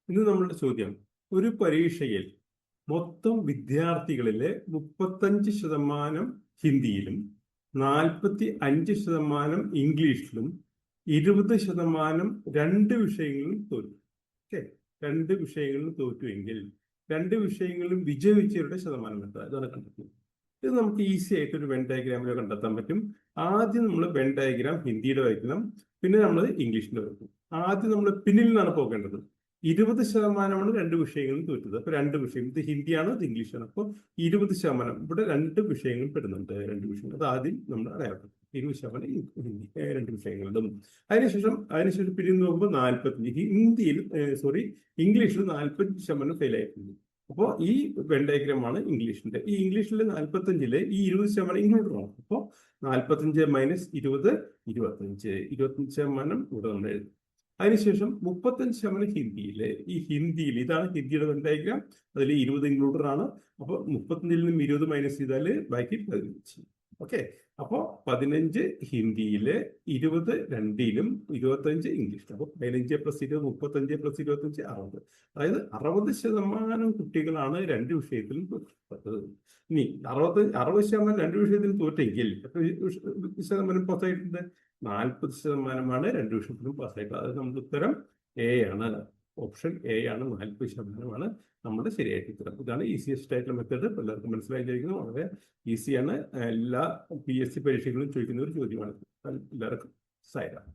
ഇന്ന് നമ്മളുടെ ചോദ്യം, ഒരു പരീക്ഷയിൽ മൊത്തം വിദ്യാർത്ഥികളിലെ 35% ഹിന്ദിയിലും 45% ഇംഗ്ലീഷിലും 20% രണ്ട് വിഷയങ്ങളിലും തോറ്റു. ഓക്കെ, രണ്ട് വിഷയങ്ങളിലും തോറ്റുവെങ്കിൽ രണ്ട് വിഷയങ്ങളിലും വിജയിച്ചവരുടെ ശതമാനം എത്ര ഇതാണ് കണ്ടെത്തുന്നത്. ഇത് നമുക്ക് ഈസി ആയിട്ട് ഒരു വെൻ ഡയഗ്രാമിൽ കണ്ടെത്താൻ പറ്റും. ആദ്യം നമ്മൾ വെൻ ഡയഗ്രാം ഹിന്ദിയുടെ വയ്ക്കണം, പിന്നെ നമ്മൾ ഇംഗ്ലീഷിന്റെ വയ്ക്കും. ആദ്യം നമ്മൾ പിന്നിൽ നിന്നാണ് പോകേണ്ടത്. 20% രണ്ട് വിഷയങ്ങളും തോറ്റത്. അപ്പൊ രണ്ട് വിഷയം, ഇത് ഹിന്ദിയാണ്, ഇത് ഇംഗ്ലീഷാണ്. അപ്പോൾ 20% ഇവിടെ രണ്ട് വിഷയങ്ങൾ പെടുന്നുണ്ട്. രണ്ട് വിഷയങ്ങൾ അത് ആദ്യം നമ്മൾ അടയാളപ്പെടുത്തും. 20% ഹിന്ദി രണ്ട് വിഷയങ്ങളിലും. അതിനുശേഷം പിരിഞ്ഞു നോക്കുമ്പോൾ 45 ഇംഗ്ലീഷിൽ 45% ഫെയിൽ ആയിട്ടുണ്ട്. അപ്പോൾ ഈ വെൻ ഡയഗ്രാമാണ് ഇംഗ്ലീഷിന്റെ. ഈ ഇംഗ്ലീഷിലെ 45-ല് ഈ 20% ഇങ്ങോട്ട് പോകണം. അപ്പോൾ 45 മൈനസ് 20 25% ഇവിടെ നമ്മൾ എഴുതും. അതിനുശേഷം 35% ഹിന്ദിയില്. ഈ ഹിന്ദിയിൽ ഇതാണ് ഹിന്ദിയുടെ വെൻ ഡയഗ്രാം. അതിൽ 20 ഇൻക്ലൂഡഡ് ആണ്. അപ്പോൾ 35-ൽ നിന്നും 20 മൈനസ് ചെയ്താൽ ബാക്കി 15. ഓക്കെ, അപ്പോൾ 15 ഹിന്ദിയില്, 20 രണ്ടിലും, 25 ഇംഗ്ലീഷിലും. അപ്പോൾ 15 + 20 35 + 25 60. അതായത് 60% കുട്ടികളാണ് രണ്ട് വിഷയത്തിലും തോറ്റത്. ഇനി 60% രണ്ട് വിഷയത്തിലും തോറ്റെങ്കിൽ എത്ര ശതമാനം പാസ്സായിട്ടുണ്ട്? 40% രണ്ട് വിഷയത്തിലും പാസ്സായിട്ടുള്ളത്. അതായത് നമ്മുടെ ഉത്തരം എ ആണ്. ഓപ്ഷൻ എ ആണ്. 40% നമ്മുടെ ശരിയായിട്ട് ഉത്തരം. ഇതാണ് ഈസിയസ്റ്റ് ആയിട്ടുള്ള മെത്തേഡ്. എല്ലാവർക്കും മനസ്സിലായിരിക്കുന്നു. വളരെ ഈസിയാണ്. എല്ലാ PSC പരീക്ഷകളിലും ചോദിക്കുന്ന ഒരു ചോദ്യമാണ്. എല്ലാവർക്കും സൈഡാണ്.